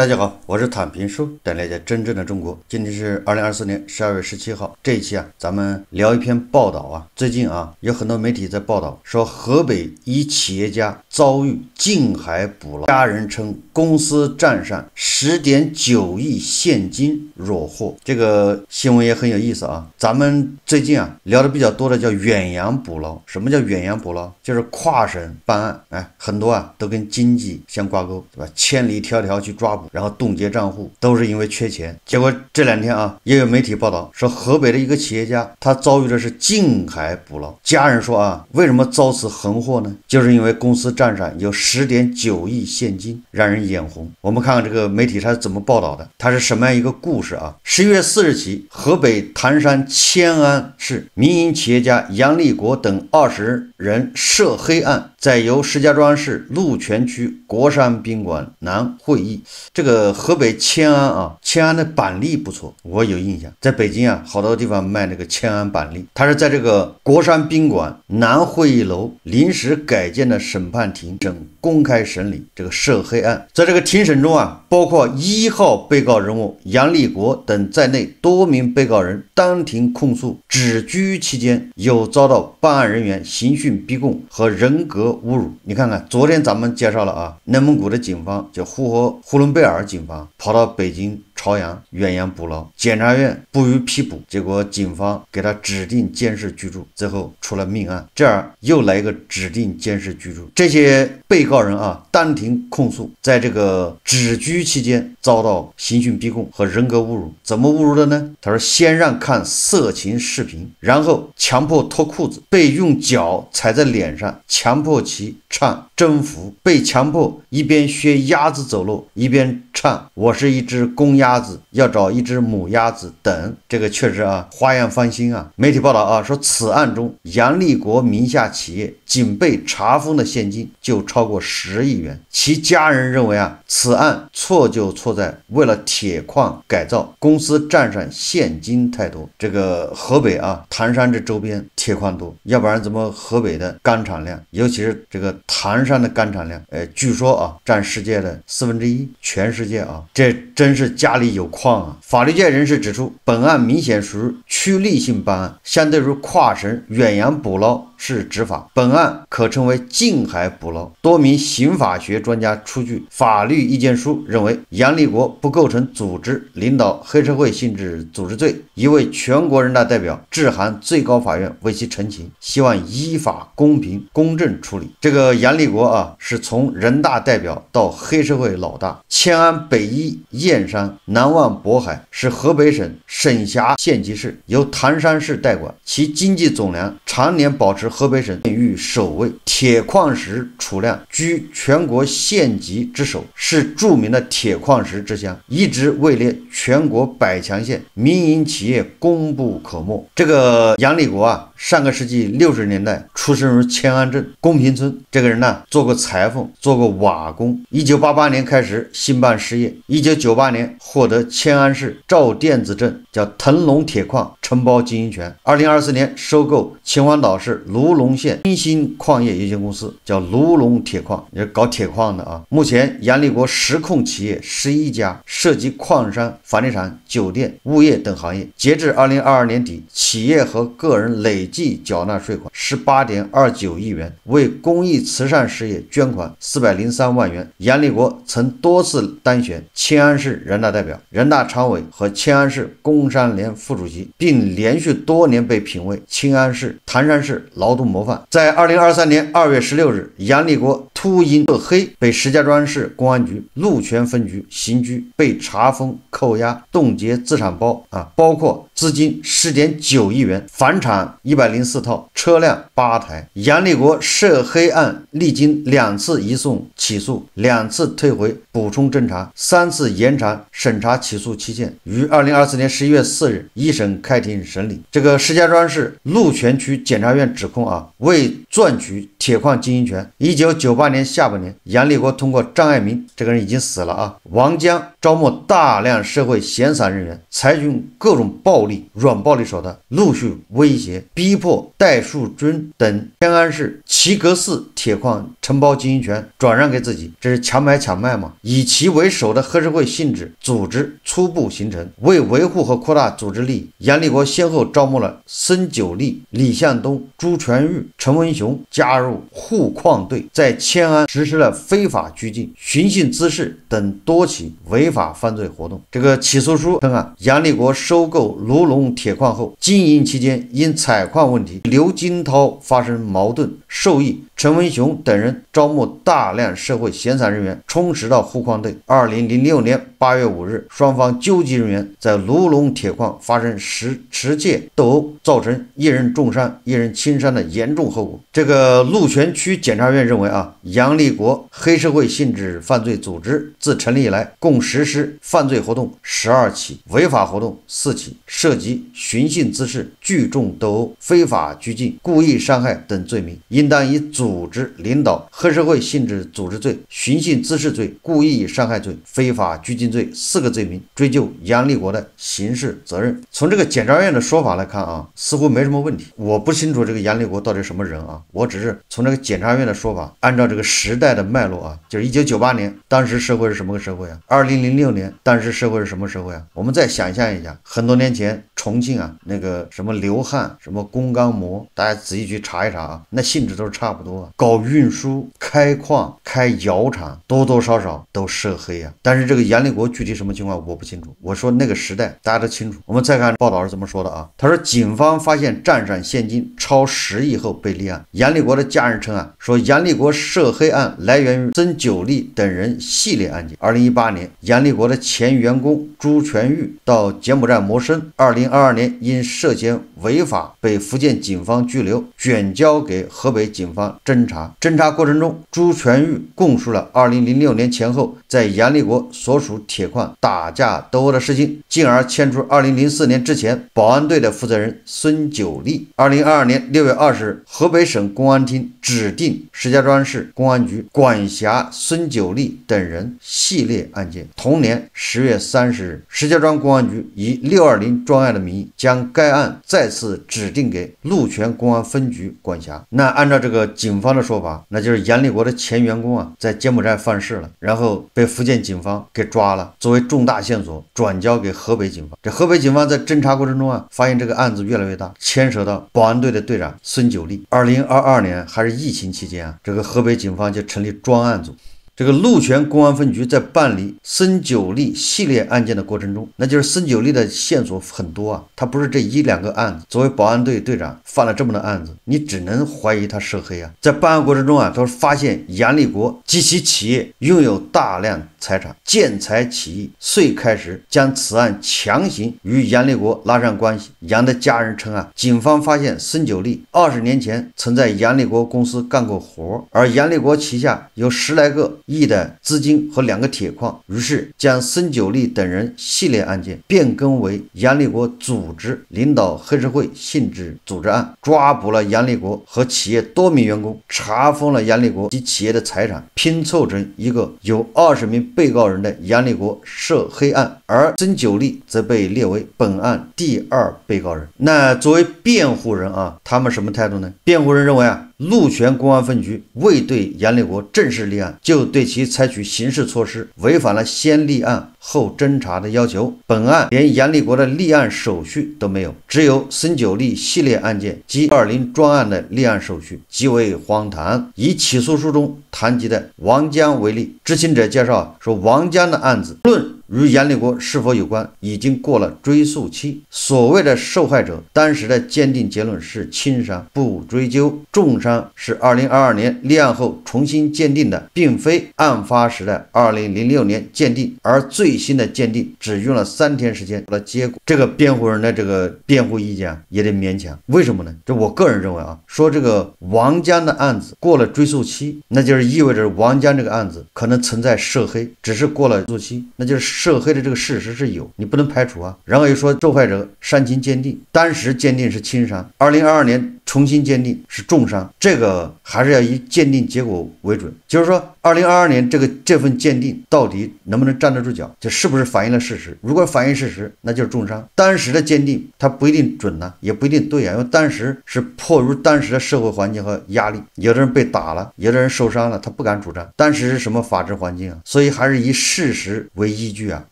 大家好，我是躺平叔，带来的真正的中国。今天是2024年12月17号。这一期咱们聊一篇报道最近有很多媒体在报道说，河北一企业家遭遇近海捕捞，家人称公司账上10.9亿现金裸获。这个新闻也很有意思咱们最近聊的比较多的叫远洋捕捞。什么叫远洋捕捞？就是跨省办案，很多都跟经济相挂钩，对吧？千里迢迢去抓捕，然后冻结账户，都是因为缺钱。结果这两天也有媒体报道说，河北的一个企业家他遭遇的是近海捕捞。家人说为什么遭此横祸呢？就是因为公司账上有10.9亿现金，让人眼红。我们看看这个媒体它是怎么报道的，它是什么样一个故事11月4日起，河北唐山迁安市民营企业家杨立国等20人涉黑案，在由石家庄市鹿泉区国山宾馆南会议。这个河北迁安迁安的板栗不错，我有印象，在北京好多地方卖那个迁安板栗。它是在这个国山宾馆南会议楼临时改建的审判庭公开审理这个涉黑案。在这个庭审中包括1号被告人物杨立国等在内多名被告人当庭控诉，只居期间有遭到办案人员刑讯逼供和人格侮辱。你看看，昨天咱们介绍了内蒙古的警方叫呼伦贝尔警方跑到北京朝阳远洋捕捞，检察院不予批捕，结果警方给他指定监视居住，最后出了命案。这儿又来一个指定监视居住。这些被告人当庭控诉，在这个只居期间遭到刑讯逼供和人格侮辱。怎么侮辱的呢？他说，先让看色情视频，然后强迫脱裤子，被用脚踩在脸上，强迫其唱征服，被强迫一边学鸭子走路一边唱我是一只公鸭子，要找一只母鸭子等。这个确实花样翻新媒体报道说，此案中杨立国名下企业仅被查封的现金就超过10亿元。其家人认为此案错就错在为了铁矿改造，公司账上现金太多。这个河北唐山这周边铁矿多，要不然怎么河北的钢产量，尤其是这个唐山的钢产量据说占世界的1/4，全世界这真是家里有矿法律界人士指出，本案明显属于趋利性办案，相对于跨省远洋捕捞是执法，本案可称为近海捕捞。多名刑法学专家出具法律意见书，认为杨立国不构成组织领导黑社会性质组织罪。一位全国人大代表致函最高法院为其陈情，希望依法公平公正处理。这个杨立国是从人大代表到黑社会老大。迁安北一燕山南望渤海是河北省省辖县级市，由唐山市代管，其经济总量常年保持河北省县域首位，铁矿石储量居全国县级之首，是著名的铁矿石之乡，一直位列全国100强县，民营企业功不可没。这个杨立国上个世纪60年代出生于迁安镇公平村。这个人做过裁缝，做过瓦工。1988年开始兴办事业，1998年获得迁安市赵店子镇叫腾龙铁矿承包经营权。2024年收购秦皇岛市卢龙县新兴矿业有限公司，叫卢龙铁矿，也是搞铁矿的目前杨立国实控企业11家，涉及矿山、房地产、酒店、物业等行业。截至2022年底，企业和个人累计缴纳税款18.29亿元，为公益慈善事业捐款403万元。杨立国曾多次当选迁安市人大代表、人大常委和迁安市工商联副主席，并连续多年被评为迁安市、唐山市劳动模范。在2023年2月16日，杨立国突因涉黑被石家庄市公安局鹿泉分局刑拘，被查封、扣押、冻结资产包包括资金10.9亿元，房产104套，车辆8台。杨立国涉黑案历经2次移送起诉、2次退回补充侦查、3次延长审查起诉期限，于2024年11月4日一审开庭审理。这个石家庄市鹿泉区检察院指控为赚取铁矿经营权。1998年下半年，杨立国通过张爱民，这个人已经死了啊，王江招募大量社会闲散人员，采取各种暴力、软暴力手段，陆续威胁、逼迫戴树军等天安市齐格寺铁矿承包经营权转让给自己，这是强买强卖嘛？以其为首的黑社会性质组织初步形成。为维护和扩大组织利益，杨立国先后招募了孙九力、李向东、朱全玉、陈文雄加入护矿队，在迁安实施了非法拘禁、寻衅滋事等多起违法犯罪活动。这个起诉书称啊，杨立国收购卢龙铁矿后，经营期间因采矿问题，刘金涛发生矛盾，受益陈文雄等人招募大量社会闲散人员，充实到护矿队。2006年8月5日，双方纠集人员在卢龙铁矿发生持械斗殴，造成一人重伤、一人轻伤的严重后果。这个鹿泉区检察院认为啊，杨立国黑社会性质犯罪组织自成立以来，共实施犯罪活动12起，违法活动4起，涉及寻衅滋事、聚众斗殴、非法拘禁、故意伤害等罪名，应当以组织领导黑社会性质组织罪、寻衅滋事罪、故意伤害罪、非法拘禁罪4个罪名追究杨立国的刑事责任。从这个检察院的说法来看啊，似乎没什么问题。我不清楚这个杨立国到底什么人啊，我只是从这个检察院的说法，按照这个时代的脉络啊，就是1998年，当时社会是什么个社会啊？2006年，当时社会是什么社会啊？我们再想象一下，很多年前重庆啊，那个什么流汗、什么工钢模，大家仔细去查一查啊，那性质都是差不多啊，搞运输、开矿、开窑厂，多多少少都涉黑啊。但是这个杨立国具体什么情况我不清楚，我说那个时代大家都清楚。我们再看报道是怎么说的啊？他说，警方发现账上现金超10亿后被立案。杨立国的家人称啊，说杨立国涉黑案来源于曾九力等人系列案件。2018年，杨立国的前员工朱全玉到柬埔寨谋生，2022年因涉嫌违法被福建警方拘留，卷交给河北警方侦查。侦查过程中，朱全玉供述了2006年前后在杨立国所属铁矿打架斗殴的事情，进而牵出2004年之前保安队的负责人孙九力。2022年6月20日，河北省公安厅指定石家庄市公安局管辖孙九力等人系列案件。同年10月30日，石家庄公安局以620专案的名义将该案再次指定给鹿泉公安分局管辖。那按照这个警方的说法，那就是杨立国的前员工啊，在柬埔寨犯事了，然后被福建警方给抓了，作为重大线索转交给河北警方。这河北警方在侦查过程中啊，发现这个案子越来越大，牵扯到保安队的队长孙九力。2022年还是疫情期间啊，这个河北警方就成立专案组。这个鹿泉公安分局在办理孙九力系列案件的过程中，那就是孙九力的线索很多啊，他不是这1-2个案子，作为保安队队长犯了这么多案子，你只能怀疑他涉黑啊。在办案过程中啊，他发现杨立国及其企业拥有大量财产，见财起意，遂开始将此案强行与杨立国拉上关系。杨的家人称啊，警方发现孙九力20年前曾在杨立国公司干过活，而杨立国旗下有10来个亿的资金和2个铁矿，于是将孙九力等人系列案件变更为杨立国组织领导黑社会性质组织案，抓捕了杨立国和企业多名员工，查封了杨立国及企业的财产，拼凑成一个有20名被告人的杨立国涉黑案，而孙九力则被列为本案第2被告人。那作为辩护人啊，他们什么态度呢？辩护人认为啊，鹿泉公安分局未对杨立国正式立案，就对其采取刑事措施，违反了先立案后侦查的要求。本案连杨立国的立案手续都没有，只有孙九力系列案件及220专案的立案手续，极为荒唐。以起诉书中谈及的王江为例，知情者介绍说，王江的案子论与杨立国是否有关，已经过了追诉期。所谓的受害者当时的鉴定结论是轻伤，不追究；重伤是2022年立案后重新鉴定的，并非案发时的2006年鉴定，而最新的鉴定只用了3天时间的结果。这个辩护人的这个辩护意见也得勉强，为什么呢？这我个人认为啊，说这个王江的案子过了追诉期，那就是意味着王江这个案子可能存在涉黑，只是过了追诉期，那就是涉黑的这个事实是有，你不能排除啊。然后又说受害者煽情鉴定，当时鉴定是轻伤，2022年重新鉴定是重伤，这个还是要以鉴定结果为准。就是说2022年这份鉴定到底能不能站得住脚，就是不是反映了事实。如果反映事实，那就是重伤。当时的鉴定它不一定准呢，也不一定对啊，因为当时是迫于当时的社会环境和压力，有的人被打了，有的人受伤了，他不敢主张。当时是什么法治环境啊？所以还是以事实为依据啊，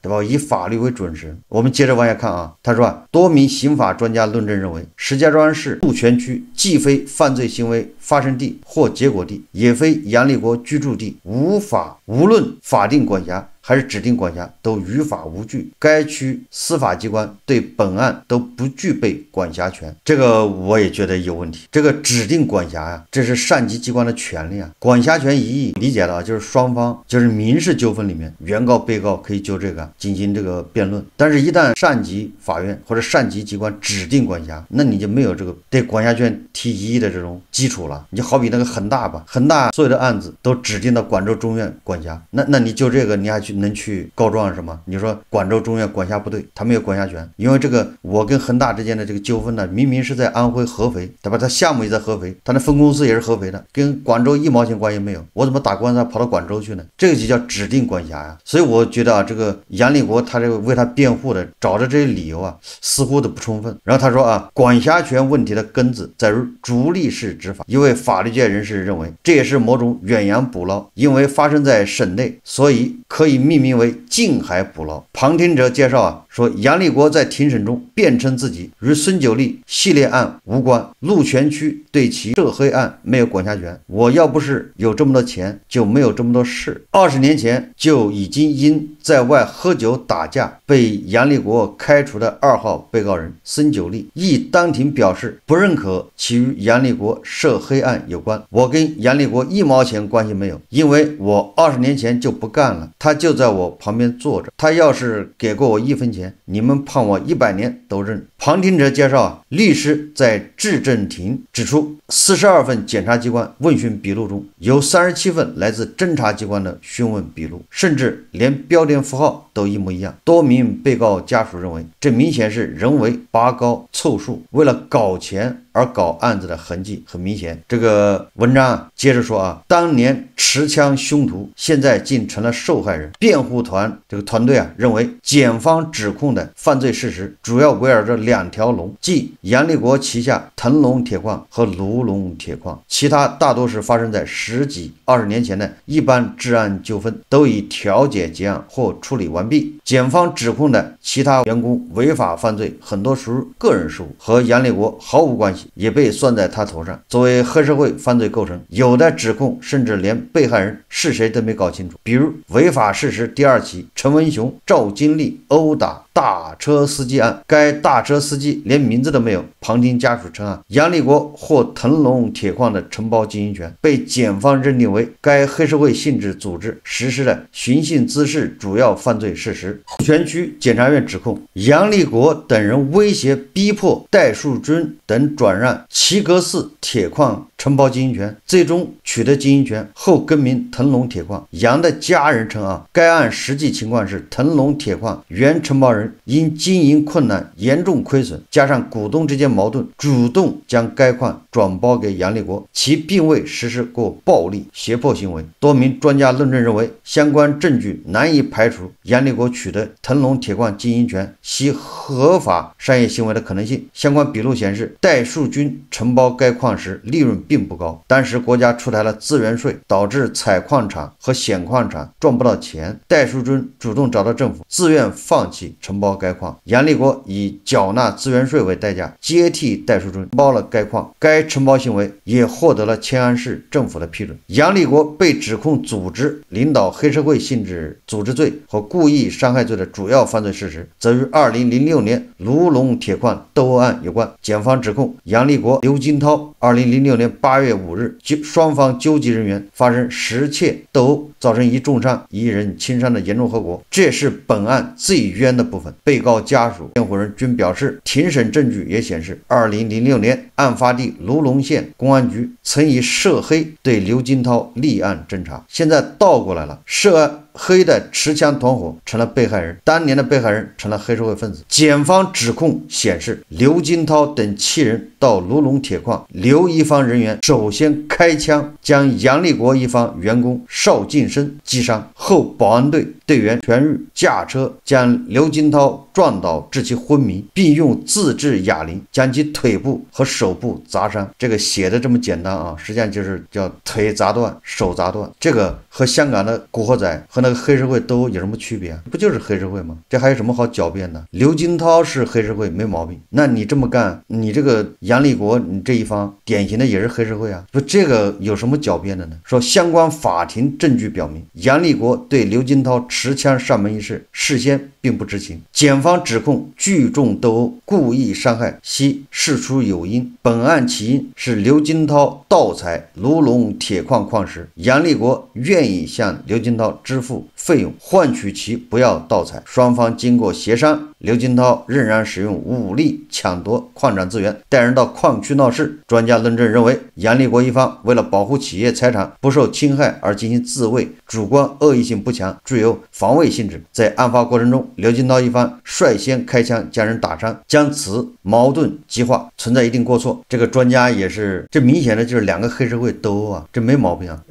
对吧？以法律为准绳。我们接着往下看啊，他说啊，多名刑法专家论证认为，石家庄市鹿泉区既非犯罪行为发生地或结果地，也非杨立国居住地，无论法定管辖还是指定管辖都于法无据，该区司法机关对本案都不具备管辖权。这个我也觉得有问题。这个指定管辖呀，这是上级机关的权利啊。管辖权一役理解了啊，就是双方就是民事纠纷里面，原告被告可以就这个进行这个辩论。但是，一旦上级法院或者上级机关指定管辖，那你就没有这个对管辖权提异议的这种基础了。你就好比那个恒大吧，恒大所有的案子都指定到广州中院管辖，那你就这个你还能去告状是吗？你说广州中院管辖不对，他没有管辖权，因为这个我跟恒大之间的这个纠纷呢，明明是在安徽合肥，对吧？他项目也在合肥，他的分公司也是合肥的，跟广州一毛钱关系没有，我怎么打官司跑到广州去呢？这个就叫指定管辖呀。所以我觉得啊，这个杨立国他这个为他辩护的找的这些理由啊，似乎都不充分。然后他说啊，管辖权问题的根子在于逐利式执法。一位法律界人士认为，这也是某种远洋捕捞，因为发生在省内，所以可以命名为近海捕捞。旁听者介绍啊，说杨立国在庭审中辩称自己与孙九利系列案无关，鹿泉区对其涉黑案没有管辖权。我要不是有这么多钱，就没有这么多事。20年前就已经因在外喝酒打架被杨立国开除的2号被告人孙九利，亦当庭表示不认可其与杨立国涉黑案有关。我跟杨立国1毛钱关系没有，因为我20年前就不干了，他就在我旁边坐着，他要是给过我1分钱，你们判我100年都认。旁听者介绍啊，律师在质证庭指出，42份检察机关问讯笔录中有37份来自侦查机关的讯问笔录，甚至连标点符号都一模一样。多名被告家属认为，这明显是人为拔高凑数，为了搞钱而搞案子的痕迹很明显。这个文章啊，接着说啊，当年持枪凶徒现在竟成了受害人。辩护团这个团队啊，认为检方指控的犯罪事实主要围绕着2条龙，即杨立国旗下腾龙铁矿和卢龙铁矿，其他大多是发生在10几20年前的一般治安纠纷，都已调解结案或处理完毕。检方指控的其他员工违法犯罪很多属于个人事务，和杨立国毫无关系，也被算在他头上，作为黑社会犯罪构成。有的指控甚至连被害人是谁都没搞清楚，比如违法事实第2起陈文雄、赵金利殴打大车司机案，该大车司机连名字都没有。旁听家属称啊，杨立国获腾龙铁矿的承包经营权，被检方认定为该黑社会性质组织实施的寻衅滋事主要犯罪事实。全区检察院指控杨立国等人威胁逼迫戴树军等转让齐格寺铁矿承包经营权，最终取得经营权后更名腾龙铁矿。杨的家人称啊，该案实际情况是腾龙铁矿原承包人因经营困难严重亏损，加上股东之间矛盾，主动将该矿转包给杨立国，其并未实施过暴力胁迫行为。多名专家论证认为，相关证据难以排除杨立国取得腾龙铁矿经营权系合法商业行为的可能性。相关笔录显示，戴树军承包该矿时利润并不高，当时国家出台了资源税，导致采矿厂和显矿厂赚不到钱。戴树军主动找到政府，自愿放弃承包该矿，杨立国以缴纳资源税为代价接替戴树军包了该矿，该承包行为也获得了迁安市政府的批准。杨立国被指控组织领导黑社会性质组织罪和故意伤害罪的主要犯罪事实，则与2006年卢龙铁矿斗殴案有关。检方指控杨立国、刘金涛2006年8月5日双方纠集人员发生持械斗殴，造成1重伤1人轻伤的严重后果，这也是本案最冤的部分。被告家属、辩护人均表示，庭审证据也显示2006年案发地卢龙县公安局曾以涉黑对刘金涛立案侦查。现在倒过来了，涉黑的持枪团伙成了被害人，当年的被害人成了黑社会分子。检方指控显示，刘金涛等7人到卢龙铁矿，刘一方人员首先开枪将杨立国一方员工邵进生击伤，后保安队队员全玉驾车将刘金涛撞倒致其昏迷，并用自制哑铃将其腿部和手部砸伤。这个写的这么简单啊，实际上就是叫腿砸断手砸断。这个和香港的古惑仔和那个黑社会都有什么区别啊？不就是黑社会吗？这还有什么好狡辩的？刘金涛是黑社会没毛病，那你这么干，你这个杨立国你这一方典型的也是黑社会啊，不这个有什么狡辩的呢？说相关法庭证据表明，杨立国对刘金涛持枪上门一事事先并不知情。检方指控聚众斗殴、故意伤害，系事出有因。本案起因是刘金涛盗采卢龙铁矿矿石，杨立国愿意向刘金涛支付费用，换取其不要盗采。双方经过协商，刘金涛仍然使用武力抢夺矿产资源，带人到矿区闹事。专家论证认为，杨立国一方为了保护企业财产不受侵害而进行自卫，主观恶意性不强，具有防卫性质。在案发过程中，刘金涛一方率先开枪将人打伤，将此矛盾激化，存在一定过错。这个专家也是，这明显的就是两个黑社会斗殴啊，这没毛病啊。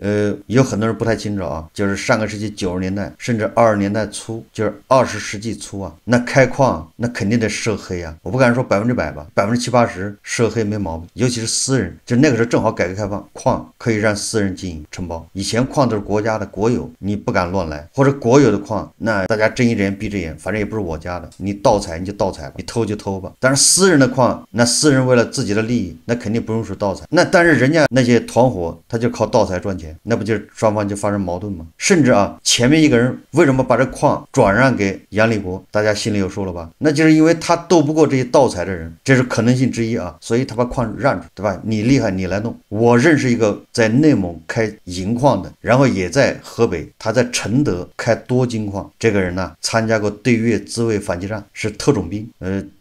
有很多人不太清楚啊，就是上个世纪90年代甚至20年代初，就是20世纪初啊，那开矿那肯定得涉黑啊，我不敢说100%吧，70%、80%涉黑没毛病，尤其是私人，就那个时候正好改革开放，矿可以让私人经营承包，以前矿都是国家的国有，你不敢乱来，或者国有的矿，那大家睁一只眼闭一只眼，反正也不是我家的，你盗采你就盗采吧，你偷就偷吧。但是私人的矿，那私人为了自己的利益，那肯定不用说盗采，那但是人家那些团伙他就靠盗采赚钱，那不就是双方就发生矛盾吗？甚至啊，前面一个人为什么把这矿转让给杨立国，大家心里有数了吧？那就是因为他斗不过这些盗采的人，这是可能性之一啊，所以他把矿让出，对吧？你厉害你来弄。我认识一个在内蒙开银矿的，然后也在河北，他在承德开多金矿，这个人呢参加过对越自卫反击战，是特种兵，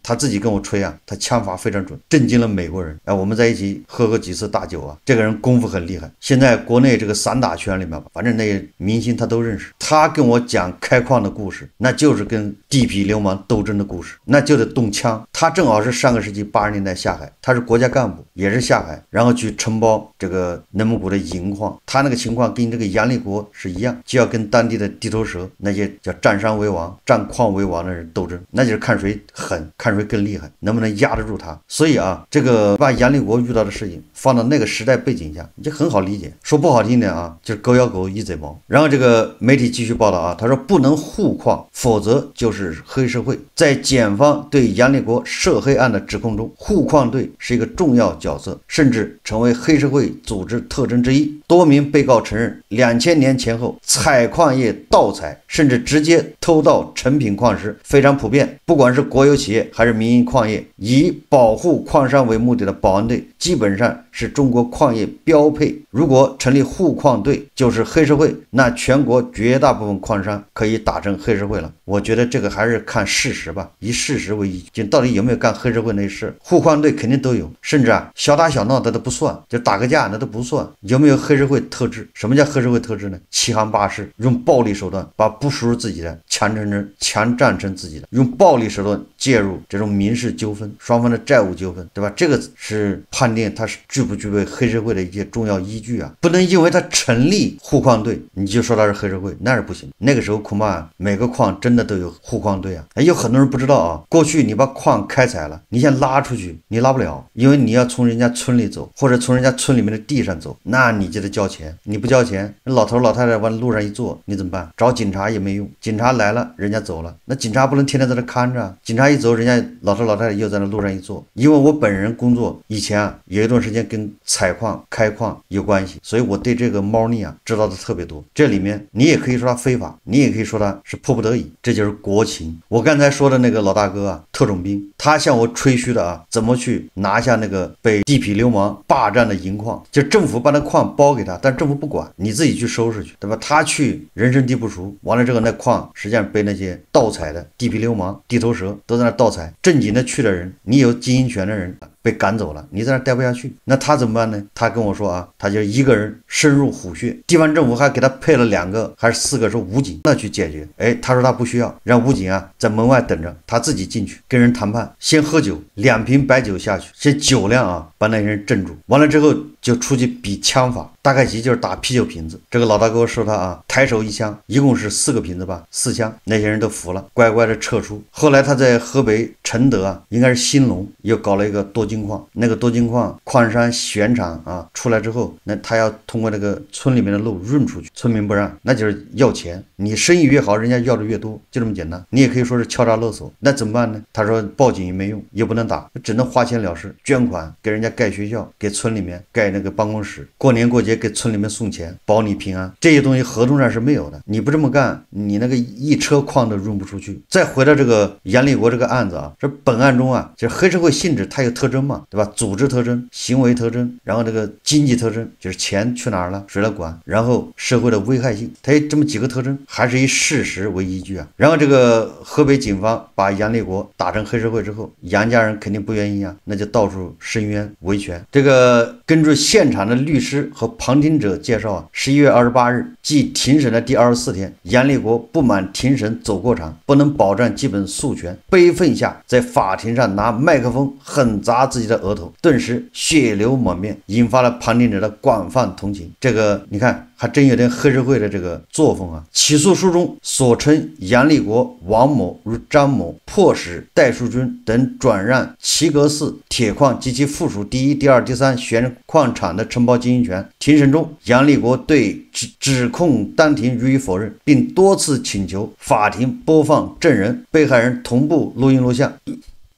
他自己跟我吹啊，他枪法非常准，震惊了美国人。我们在一起喝过几次大酒啊，这个人功夫很厉害。现在国内这个散打圈里面吧，反正那些明星他都认识。他跟我讲开矿的故事，那就是跟地痞流氓斗争的故事，那就得动枪。他正好是上个世纪80年代下海，他是国家干部，也是下海，然后去承包这个内蒙古的银矿。他那个情况跟这个杨立国是一样，就要跟当地的地头蛇那些叫占山为王、占矿为王的人斗争，那就是看谁狠，看谁更厉害，能不能压得住他。所以啊，这个把杨立国遇到的事情放到那个时代背景下，你就很好理解。说不好听点啊，就是狗咬狗一嘴毛。然后这个媒体继续报道啊，他说不能互矿，否则就是黑社会。在检方对杨立国涉黑案的指控中，互矿队是一个重要角色，甚至成为黑社会组织特征之一。多名被告承认，2000年前后采矿业盗采甚至直接偷盗成品矿石非常普遍，不管是国有企业还是民营矿业，以保护矿商为目的的保安队基本上是中国矿业标配。如果成立互矿队就是黑社会，那全国绝大部分矿商可以打成黑社会了。我觉得这个还是看事实吧，以事实为依据，到底有没有干黑社会那事，互矿队肯定都有，甚至啊小打小闹的都不算，就打个架那都不算。有没有黑社会特质？什么叫黑社会特质呢？欺行霸市，用暴力手段把不属于自己的强占成自己的，用暴力手段介入这种民事纠纷、双方的债务纠纷，对吧？这个是判定他是具不具备黑社会的一些重要依据啊。不能因为他成立互矿队你就说他是黑社会，那是不行。那个时候恐怕每个矿真的都有互矿队啊。有很多人不知道啊，过去你把矿开采了，你想拉出去你拉不了，因为你要从人家村里走，或者从人家村里面的地上走，那你就得交钱。你不交钱，老头老太太往路上一坐，你怎么办？找警察也没用，警察来了人家走了，那警察不能天天在那看着，警察一走人家老头老太太又在那路上一坐。因为我本人工作以前啊有一段时间跟采矿开矿有关系，所以我对这个猫腻啊知道的特别多。这里面你也可以说它非法，你也可以说它是迫不得已，这就是国情。我刚才说的那个老大哥啊，特种兵，他向我吹嘘的啊，怎么去拿下那个被地痞流氓霸占的银矿，就政府把那矿包给他，但政府不管，你自己去收拾去，对吧？他去人生地不熟，完了之后那矿实际上被那些盗采的地痞流氓地头蛇都在那盗采，正经的去的人，你有经营权的人被赶走了，你在那待不下去，那他怎么办呢？他跟我说啊，他就一个人深入虎穴，地方政府还给他配了2个还是4个是武警，那去解决。他说他不需要，让武警啊在门外等着，他自己进去跟人谈判，先喝酒，2瓶白酒下去，先酒量啊把那些人镇住，完了之后就出去比枪法，大概其就是打啤酒瓶子。这个老大给我说他啊，抬手一枪，一共是4个瓶子吧，4枪，那些人都服了，乖乖的撤出。后来他在河北承德啊，应该是兴隆又搞了一个多金矿，那个多金矿矿山选厂啊出来之后，那他要通过那个村里面的路润出去，村民不让，那就是要钱，你生意越好，人家要的越多，就这么简单。你也可以说是敲诈勒索，那怎么办呢？他说报警也没用，也不能打，只能花钱了事，捐款给人家盖学校，给村里面盖那个办公室，过年过节给村里面送钱，保你平安。这些东西合同上是没有的，你不这么干，你那个一车矿都运不出去。再回到这个阎立国这个案子啊，这本案中啊，就是黑社会性质它有特征嘛，对吧？组织特征、行为特征，然后这个经济特征，就是钱去哪儿了，谁来管，然后社会的危害性，它有这么几个特征，还是以事实为依据啊。然后这个河北警方把阎立国打成黑社会之后，杨家人肯定不愿意啊，那就到处申冤维权。这个根据现场的律师和旁听者介绍啊，11月28日，即庭审的第24天，阎立国不满庭审走过长，不能保障基本诉权，悲愤下在法庭上拿麦克风狠砸自己的额头，顿时血流满面，引发了旁听者的广泛同情。这个你看还真有点黑社会的这个作风啊！起诉书中所称阎立国、王某与张某迫使戴树军等转让齐格寺铁矿及其附属第1、第2、第3选矿场的承包经营权。庭审中，阎立国对指控当庭予以否认，并多次请求法庭播放证人、被害人同步录音录像，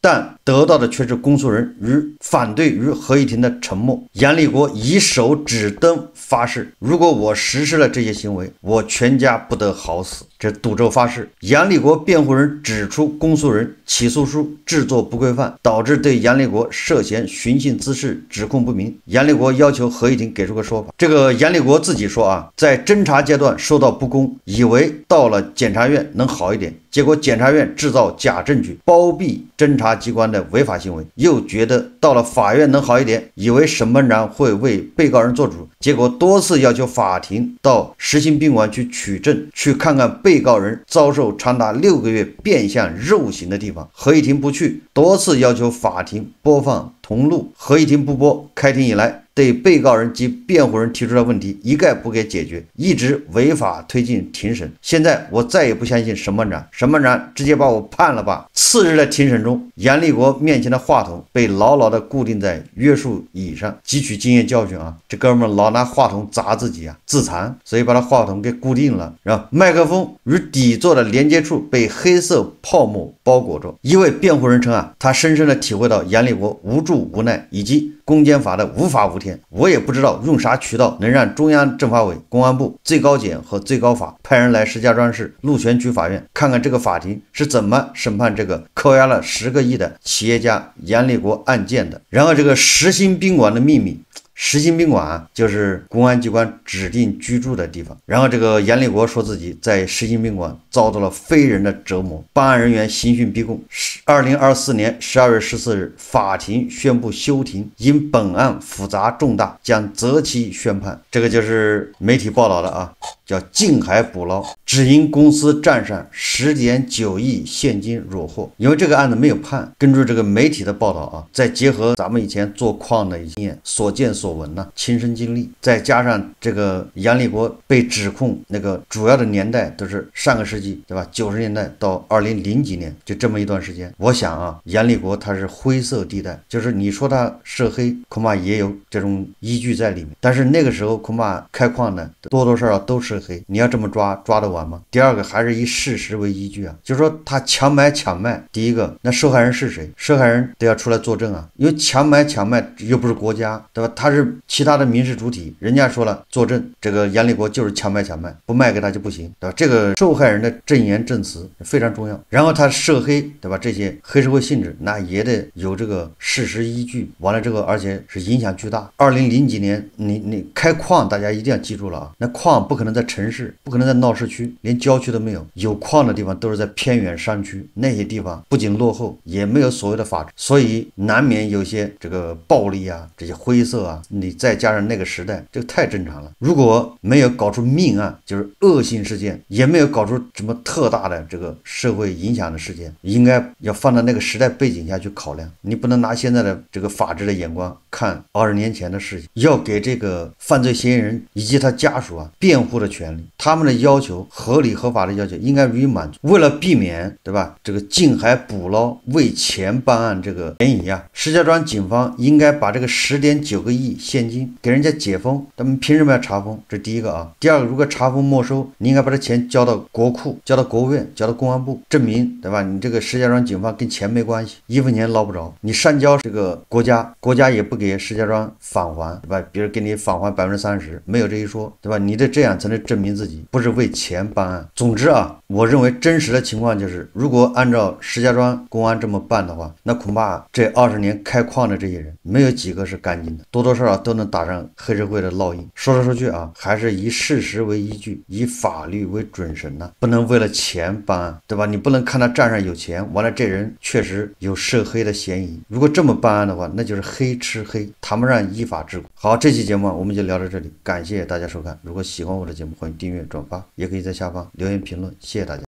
但得到的却是公诉人与反对于合议庭的沉默。阎立国以手指灯发誓，如果我实施了这些行为，我全家不得好死，这赌咒发誓。阎立国辩护人指出，公诉人起诉书制作不规范，导致对阎立国涉嫌寻衅滋事指控不明。阎立国要求合议庭给出个说法。这个阎立国自己说啊，在侦查阶段受到不公，以为到了检察院能好一点，结果检察院制造假证据，包庇侦查机关的违法行为，又觉得到了法院能好一点，以为审判长会为被告人做主，结果多次要求法庭到实行宾馆去取证，去看看被告人遭受长达6个月变相肉刑的地方。合议庭不去，多次要求法庭播放同录，合议庭不播。开庭以来，对被告人及辩护人提出的问题一概不给解决，一直违法推进庭审。现在我再也不相信审判长，审判长直接把我判了吧。次日的庭审中，阎立国面前的话筒被牢牢地固定在约束椅上，汲取经验教训啊，这哥们老拿话筒砸自己啊，自残，所以把他话筒给固定了，然后麦克风与底座的连接处被黑色泡沫包裹着。一位辩护人称啊，他深深地体会到阎立国无助无奈以及公检法的无法无天，我也不知道用啥渠道能让中央政法委、公安部、最高检和最高法派人来石家庄市鹿泉区法院看看这个法庭是怎么审判这个扣押了10个亿的企业家阎立国案件的。然后这个实行宾馆的秘密，实行宾馆啊，就是公安机关指定居住的地方。然后这个阎立国说自己在实行宾馆遭到了非人的折磨，办案人员刑讯逼供。2024年12月14日，法庭宣布休庭，因本案复杂重大，将择期宣判。这个就是媒体报道的啊，叫近海捕捞，只因公司账上10.9亿现金裸获。因为这个案子没有判，根据这个媒体的报道啊，再结合咱们以前做矿的经验、所见所闻呢，亲身经历，再加上这个阎立国被指控那个主要的年代都是上个世纪，对吧？90年代到2000几年，就这么一段时间。我想啊，阎立国他是灰色地带，就是你说他涉黑，恐怕也有这种依据在里面。但是那个时候恐怕开矿的多多少少都涉黑，你要这么抓得完吗？第二个还是以事实为依据啊，就是说他强买，第一个那受害人是谁？受害人都要出来作证啊，因为强买又不是国家，对吧？他是其他的民事主体，人家说了作证，这个阎立国就是强买，不卖给他就不行，对吧？这个受害人的证言证词非常重要。然后他涉黑，对吧？这些黑社会性质，那也得有这个事实依据。完了之后，而且是影响巨大。2000几年，你开矿，大家一定要记住了啊，那矿不可能在城市，不可能在闹市区，连郊区都没有，有矿的地方都是在偏远山区，那些地方不仅落后，也没有所谓的法治，所以难免有些这个暴力啊，这些灰色啊，你再加上那个时代，这个太正常了。如果没有搞出命案，就是恶性事件，也没有搞出什么特大的这个社会影响的事件，应该要放到那个时代背景下去考量。你不能拿现在的这个法治的眼光看20年前的事情，要给这个犯罪嫌疑人以及他家属啊辩护的权利，他们的要求合理合法的要求应该予以满足。为了避免对吧这个近海捕捞为钱办案这个嫌疑啊，石家庄警方应该把这个10.9个亿现金给人家解封，他们凭什么要查封？这第一个啊。第二个，如果查封没收，你应该把这钱交到国库，交到国务院，交到公安部，证明对吧？你这个石家庄警方跟钱没关系，1分钱捞不着。你上交这个国家，国家也不给石家庄返还，对吧？比如给你返还30%，没有这一说，对吧？你得这样才能证明自己不是为钱办案。总之啊，我认为真实的情况就是，如果按照石家庄公安这么办的话，那恐怕这20年开矿的这些人没有几个是干净的，多多少少都能打上黑社会的烙印。说来说去啊，还是以事实为依据，以法律为准绳呐，不能为了钱办案，对吧？你不能看他账上有钱，完了这人确实有涉黑的嫌疑。如果这么办案的话，那就是黑吃黑，谈不上依法治国。好，这期节目我们就聊到这里，感谢大家收看。如果喜欢我的节目，欢迎订阅、转发，也可以在下方留言评论，谢谢大家。